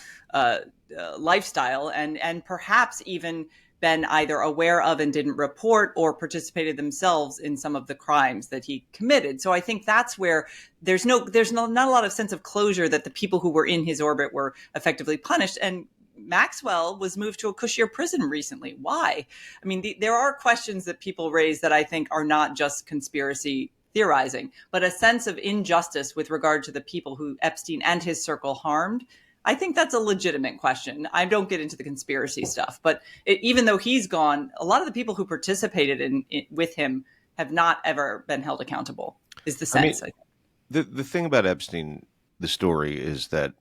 lifestyle, and perhaps even been either aware of and didn't report, or participated themselves in some of the crimes that he committed. So I think that's where there's not a lot of sense of closure that the people who were in his orbit were effectively punished. And Maxwell was moved to a cushier prison recently. Why? I mean, there are questions that people raise that I think are not just conspiracy theorizing, but a sense of injustice with regard to the people who Epstein and his circle harmed. I think that's a legitimate question. I don't get into the conspiracy stuff, but even though he's gone, a lot of the people who participated with him have not ever been held accountable, is the sense. I mean, the thing about Epstein, the story, is that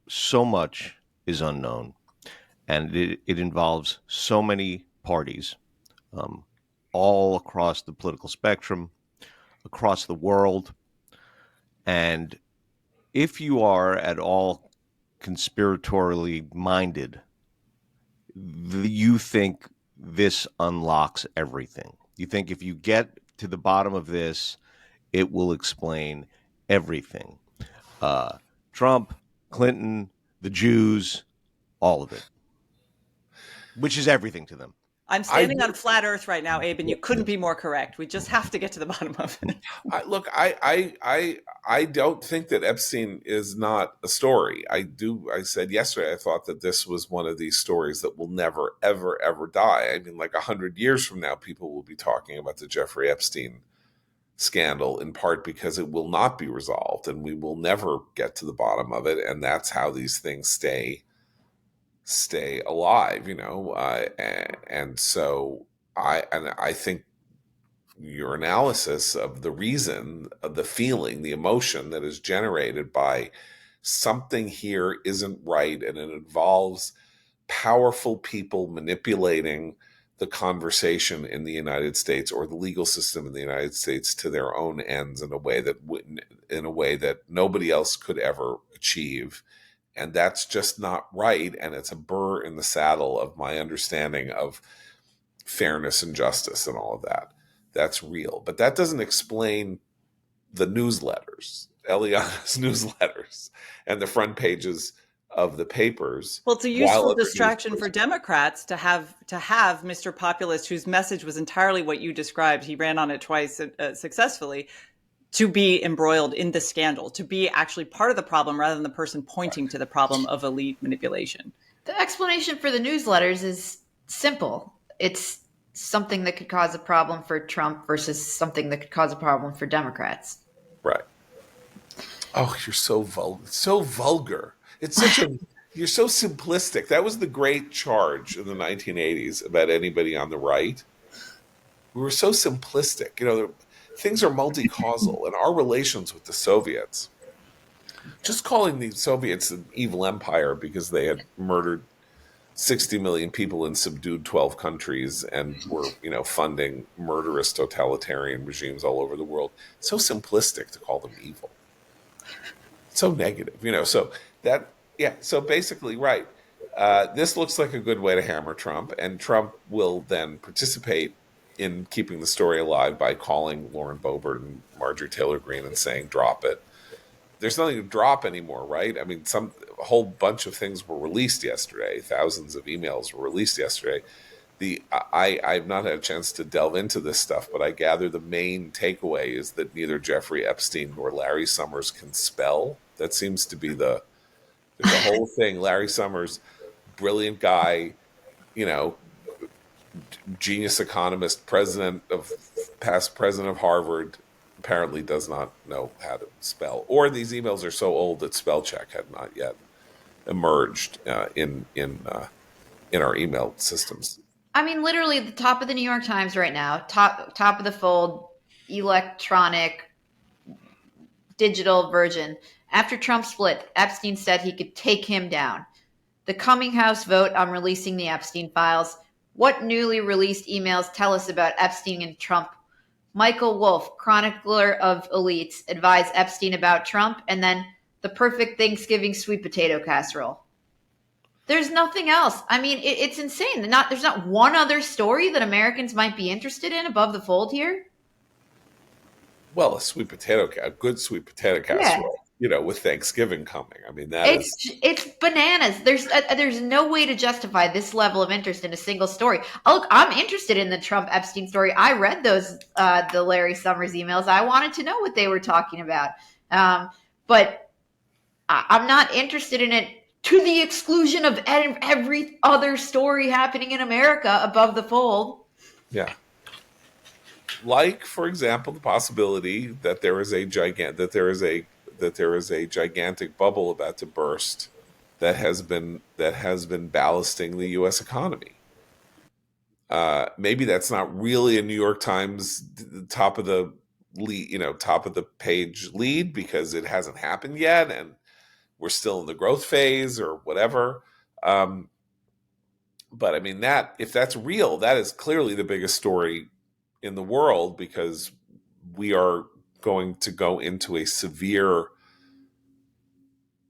so much is unknown, and it involves so many parties, um, all across the political spectrum, across the world. And if you are at all conspiratorially minded, you think this unlocks everything. You think if you get to the bottom of this, it will explain everything. Trump, Clinton, the Jews, all of it, which is everything to them. I'm I standing on flat Earth right now, Abe, and you couldn't be more correct. We just have to get to the bottom of it. look, I don't think that Epstein is not a story. I said yesterday I thought that this was one of these stories that will never, ever, ever die. I mean, like 100 years from now, people will be talking about the Jeffrey Epstein scandal, in part because it will not be resolved, and we will never get to the bottom of it. And that's how these things stay alive, and so I think your analysis of the reason, of the feeling, the emotion that is generated by something here isn't right, and it involves powerful people manipulating the conversation in the United States, or the legal system in the United States, to their own ends in a way that nobody else could ever achieve. And that's just not right, and it's a burr in the saddle of my understanding of fairness and justice and all of that. That's real. But that doesn't explain the newsletters, Eliana's newsletters, and the front pages of the papers. Well, it's a While useful other distraction for newspapers, Democrats to have Mr. Populist, whose message was entirely what you described. He ran on it twice successfully, to be embroiled in the scandal, to be actually part of the problem rather than the person pointing to the problem of elite manipulation. The explanation for the newsletters is simple. It's something that could cause a problem for Trump versus something that could cause a problem for Democrats. right? Oh, you're so vulgar. So vulgar. It's such a. You're so simplistic. That was the great charge in the 1980s about anybody on the right. We were so simplistic. Things are multi-causal, and our relations with the Soviets. Just calling the Soviets an evil empire because they had murdered 60 million people and subdued 12 countries and were, funding murderous totalitarian regimes all over the world. So simplistic to call them evil. So negative, so that, yeah, so basically, right. This looks like a good way to hammer Trump, and Trump will then participate in keeping the story alive by calling Lauren Boebert and Marjorie Taylor Greene and saying, drop it. There's nothing to drop anymore, right? I mean, a whole bunch of things were released yesterday. Thousands of emails were released yesterday. I've not had a chance to delve into this stuff, but I gather the main takeaway is that neither Jeffrey Epstein nor Larry Summers can spell. That seems to be there's a whole thing. Larry Summers, brilliant guy, genius economist, past president of Harvard, apparently does not know how to spell. Or these emails are so old that spell check had not yet emerged in our email systems. I mean, literally at the top of the New York Times right now, top of the fold, electronic, digital version. After Trump split, Epstein said he could take him down. The coming House vote on releasing the Epstein files. What newly released emails tell us about Epstein and Trump? Michael Wolff, chronicler of elites, advised Epstein about Trump, and then the perfect Thanksgiving sweet potato casserole. There's nothing else. I mean, it's insane. There's not one other story that Americans might be interested in above the fold here. Well, a good sweet potato casserole, with Thanksgiving coming. I mean, it's bananas. There's no way to justify this level of interest in a single story. Look, I'm interested in the Trump Epstein story. I read those the Larry Summers emails. I wanted to know what they were talking about, but I'm not interested in it to the exclusion of every other story happening in America above the fold. Yeah. Like, for example, the possibility that there is a gigantic bubble about to burst that has been ballasting the U.S. economy. Maybe that's not really a New York Times top of the page lead because it hasn't happened yet, and we're still in the growth phase or whatever. But I mean, that if that's real, that is clearly the biggest story in the world, because we are going to go into a severe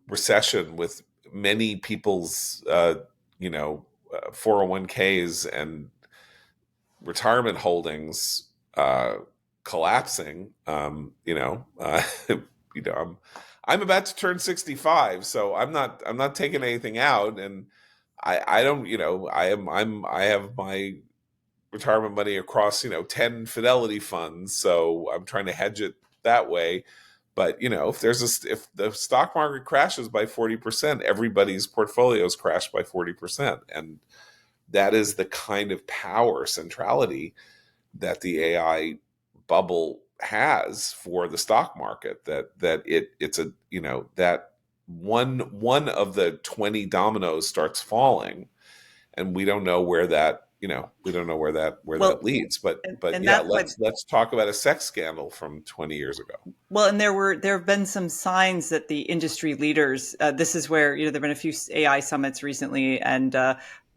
recession with many people's 401ks and retirement holdings collapsing. I'm about to turn 65, so I'm not taking anything out, and I don't, I have my retirement money across 10 Fidelity funds, so I'm trying to hedge it that way. But if the stock market crashes by 40%, everybody's portfolios crash by 40%, and that is the kind of power centrality that the AI bubble has for the stock market. It's a that one of the 20 dominoes starts falling, and we don't know where that Well, leads. But and yeah, that's what. let's talk about a sex scandal from 20 years ago. Well, and there have been some signs that the industry leaders. This is where there've been a few AI summits recently, and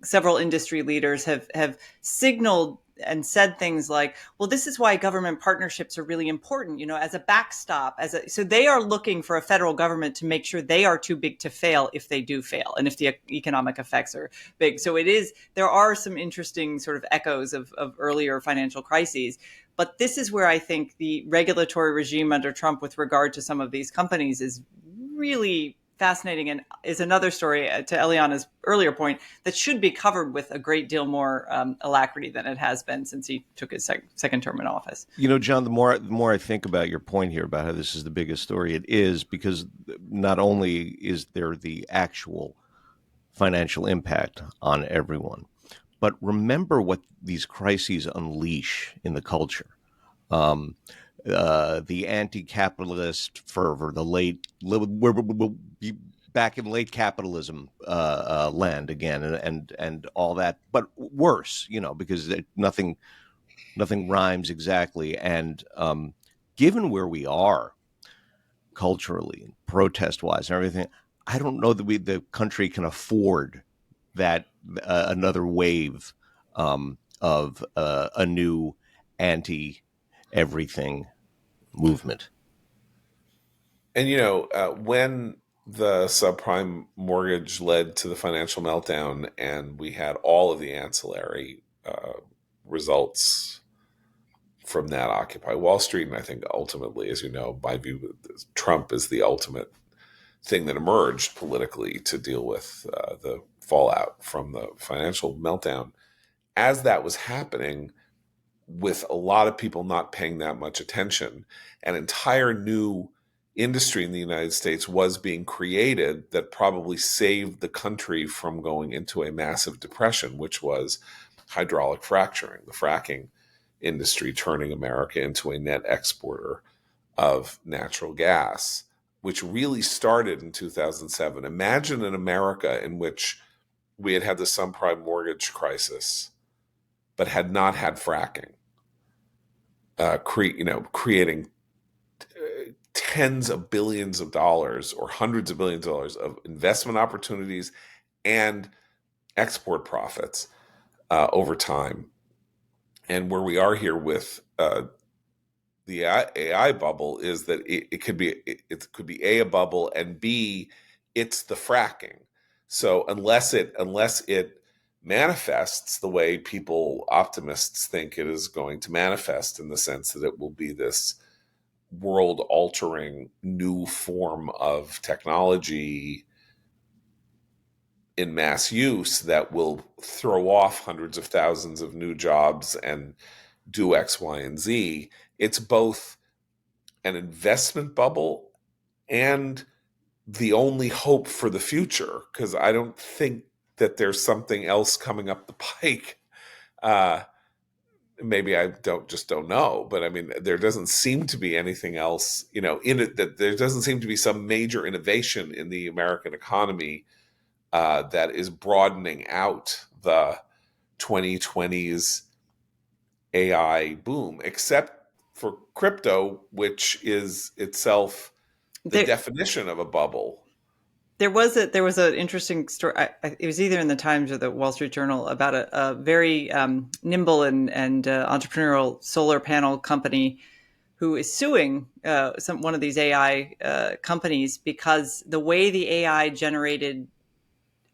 several industry leaders have signaled and said things like, "Well, this is why government partnerships are really important. As a backstop, so they are looking for a federal government to make sure they are too big to fail if they do fail, and if the economic effects are big. So it is. There are some interesting sort of echoes of earlier financial crises. But this is where I think the regulatory regime under Trump with regard to some of these companies is really fascinating, and is another story, to Eliana's earlier point, that should be covered with a great deal more alacrity than it has been since he took his second term in office. John, the more I think about your point here about how this is the biggest story, it is because not only is there the actual financial impact on everyone, but remember what these crises unleash in the culture. Um, the anti-capitalist fervor, we're back in late capitalism land again, and all that, but worse, because nothing rhymes exactly. And given where we are culturally, protest wise, and everything, I don't know that the country can afford that another wave of a new anti everything movement. And when the subprime mortgage led to the financial meltdown, and we had all of the ancillary results from that Occupy Wall Street, and I think ultimately, as you know, my view, Trump is the ultimate thing that emerged politically to deal with the fallout from the financial meltdown. As that was happening, with a lot of people not paying that much attention, an entire new industry in the United States was being created that probably saved the country from going into a massive depression, which was hydraulic fracturing, the fracking industry turning America into a net exporter of natural gas, which really started in 2007. Imagine an America in which we had the subprime mortgage crisis, but had not had fracking, creating tens of billions of dollars or hundreds of billions of dollars of investment opportunities and export profits over time. And where we are here with the AI bubble is that it could be a bubble, and B, it's the fracking. So unless it manifests the way people optimists think it is going to manifest, in the sense that it will be this world altering new form of technology in mass use that will throw off hundreds of thousands of new jobs and do X, Y, and Z. It's both an investment bubble and the only hope for the future, because I don't think that there's something else coming up the pike. Maybe I don't know, but I mean, there doesn't seem to be anything else, in it, that there doesn't seem to be some major innovation in the American economy that is broadening out the 2020s AI boom, except for crypto, which is itself the There, definition of a bubble. there was an interesting story. It was either in the Times or the Wall Street Journal about a very nimble and entrepreneurial solar panel company who is suing one of these AI companies because the way the AI generated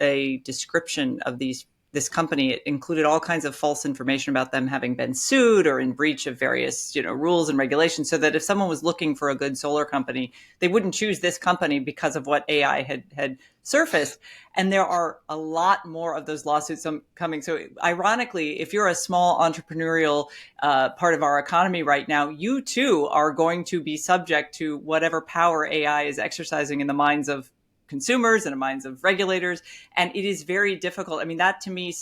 a description of these this company. It included all kinds of false information about them having been sued or in breach of various, rules and regulations, so that if someone was looking for a good solar company, they wouldn't choose this company because of what AI had surfaced. And there are a lot more of those lawsuits coming. So ironically, if you're a small entrepreneurial part of our economy right now, you too are going to be subject to whatever power AI is exercising in the minds of consumers and the minds of regulators. And it is very difficult. I mean, that to me,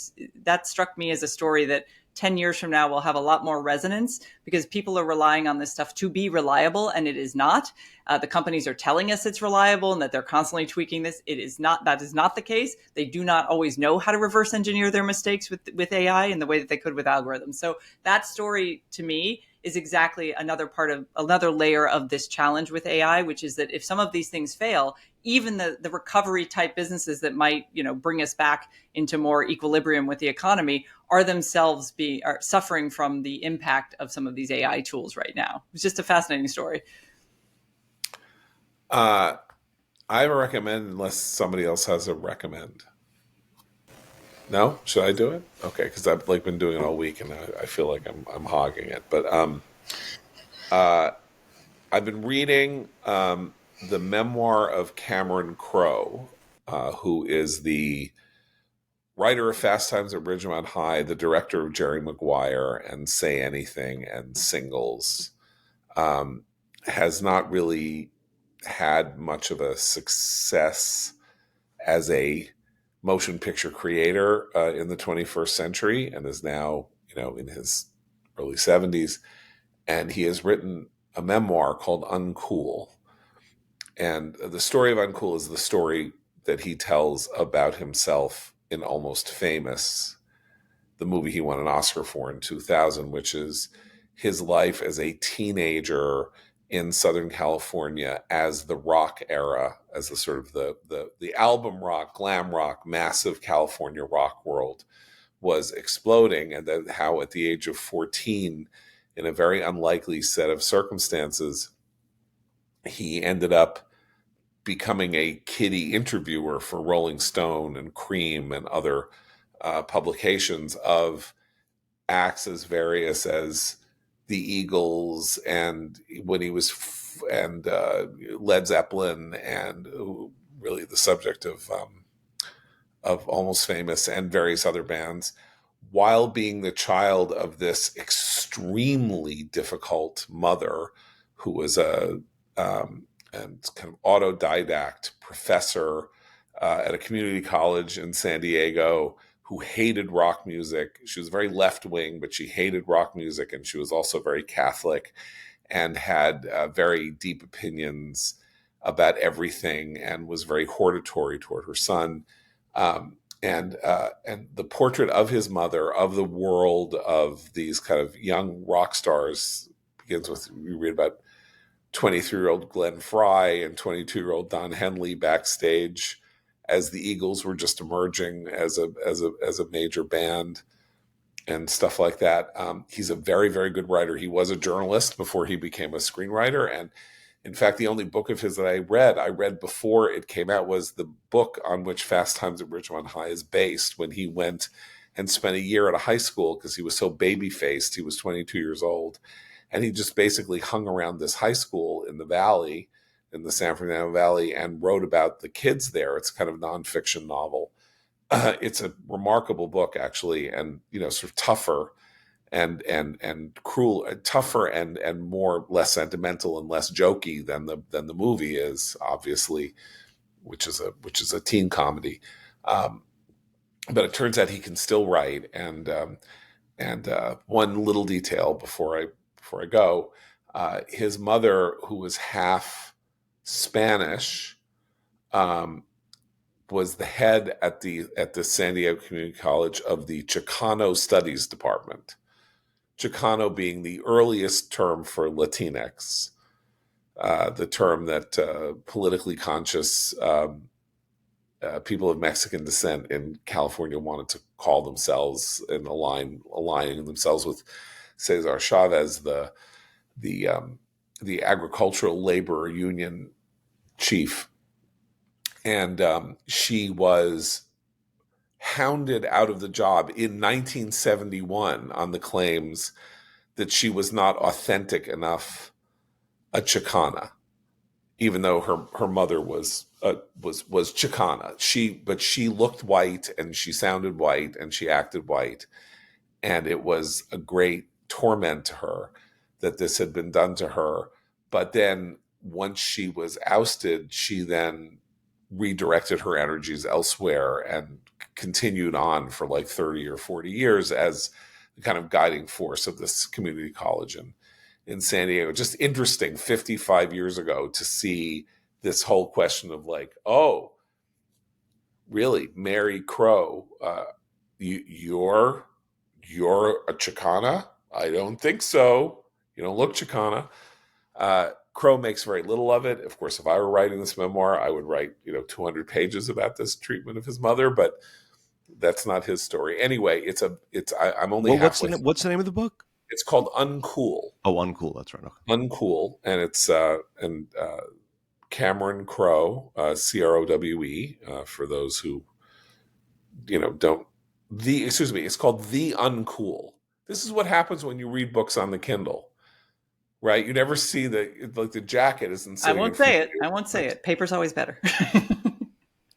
that struck me as a story that 10 years from now will have a lot more resonance, because people are relying on this stuff to be reliable, and it is not. The companies are telling us it's reliable and that they're constantly tweaking this. It is not. That is not the case. They do not always know how to reverse engineer their mistakes with AI in the way that they could with algorithms. So that story to me is exactly another layer of this challenge with AI, which is that if some of these things fail, even the recovery type businesses that might, bring us back into more equilibrium with the economy are themselves are suffering from the impact of some of these AI tools right now. It's just a fascinating story. I recommend, unless somebody else has a recommend. No, should I do it? Okay, because I've been doing it all week, and I feel like I'm hogging it. But I've been reading the memoir of Cameron Crowe, who is the writer of Fast Times at Ridgemont High, the director of Jerry Maguire and Say Anything and Singles. Has not really had much of a success as a motion picture creator in the 21st century, and is now, in his early 70s. And he has written a memoir called Uncool. And the story of Uncool is the story that he tells about himself in Almost Famous, the movie he won an Oscar for in 2000, which is his life as a teenager in Southern California as the rock era, as the sort of the album rock, glam rock, massive California rock world was exploding, and then how at the age of 14, in a very unlikely set of circumstances, he ended up becoming a kiddie interviewer for Rolling Stone and Cream and other publications of acts as various as the Eagles, and when he was and Led Zeppelin, and really the subject of Almost Famous and various other bands, while being the child of this extremely difficult mother who was a and kind of autodidact professor at a community college in San Diego, who hated rock music. She was very left wing, but she hated rock music, and she was also very Catholic and had very deep opinions about everything, and was very hortatory toward her son. And the portrait of his mother, of the world of these kind of young rock stars, begins with, we read about 23-year-old Glenn Fry and 22-year-old Don Henley backstage as the Eagles were just emerging as a major band and stuff like that. He's a very, very good writer. He was a journalist before he became a screenwriter. And in fact, the only book of his that I read before it came out, was the book on which Fast Times at Ridgemont High is based, when he went and spent a year at a high school because he was so baby-faced. He was 22 years old. And he just basically hung around this high school in the valley, in the San Fernando Valley, and wrote about the kids there. It's kind of a nonfiction novel. It's a remarkable book, actually, and sort of tougher and cruel, tougher and more less sentimental and less jokey than the movie is, obviously, which is a teen comedy. But it turns out he can still write. And one little detail before I go, his mother, who was half Spanish, was the head at the San Diego Community College of the Chicano Studies Department. Chicano being the earliest term for Latinx, the term that politically conscious people of Mexican descent in California wanted to call themselves, and aligning themselves with Cesar Chavez, the agricultural labor union chief. And she was hounded out of the job in 1971 on the claims that she was not authentic enough a Chicana, even though her mother was Chicana. But she looked white and she sounded white and she acted white, and it was a great torment to her that this had been done to her. But then once she was ousted, she then redirected her energies elsewhere and continued on for like 30 or 40 years as the kind of guiding force of this community college in San Diego. Just interesting 55 years ago to see this whole question of like, oh, really, Mary Crow, you're a Chicana? I don't think so. You don't look Chicana. Crow makes very little of it. Of course, if I were writing this memoir, I would write 200 pages about this treatment of his mother, but that's not his story. Anyway, I'm only halfway. What's the name of the book? It's called Uncool. Oh, Uncool. That's right. Okay. Uncool, and it's Cameron Crowe, Crowe, for those who don't. It's called The Uncool. This is what happens when you read books on the Kindle, right? You never see the jacket isn't. I won't say it. I won't say it. Paper's always better.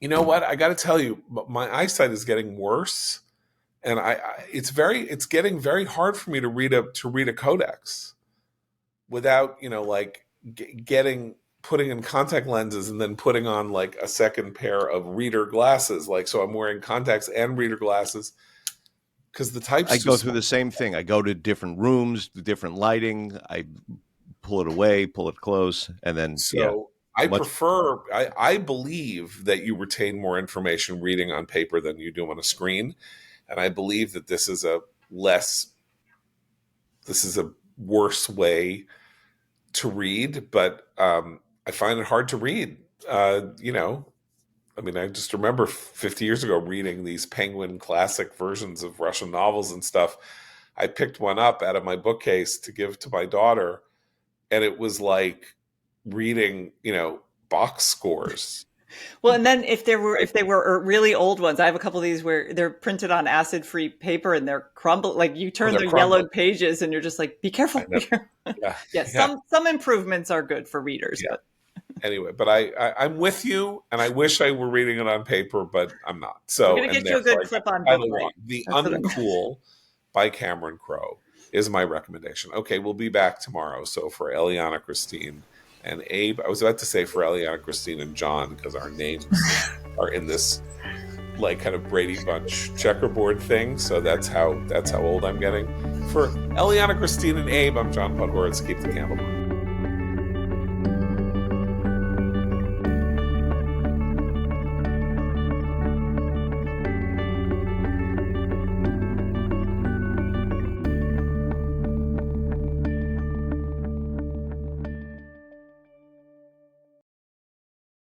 You know what? I got to tell you, my eyesight is getting worse, and it's getting very hard for me to read a codex without putting in contact lenses and then putting on like a second pair of reader glasses. Like, so I'm wearing contacts and reader glasses because the types. I go through the same thing. I go to different rooms, different lighting. I pull it away, pull it close, and then I believe that you retain more information reading on paper than you do on a screen, and I believe that this is a worse way to read, but I find it hard to read. I just remember 50 years ago reading these Penguin classic versions of Russian novels and stuff. I picked one up out of my bookcase to give to my daughter, and it was like reading, box scores. Well, and then if they were really old ones, I have a couple of these where they're printed on acid-free paper and they're crumbled. Like you turn the yellowed pages and you're just like, be careful. Yeah. Some improvements are good for readers. Yeah. But. Anyway, but I'm with you, and I wish I were reading it on paper, but I'm not. So we're gonna get you a good clip-on book. The Uncool by Cameron Crowe is my recommendation. Okay, we'll be back tomorrow. So for Eliana, Christine, and Abe, I was about to say for Eliana, Christine, and John, because our names are in this like kind of Brady Bunch checkerboard thing. So that's how old I'm getting. For Eliana, Christine, and Abe, I'm John Podhoretz. Keep the candle burning.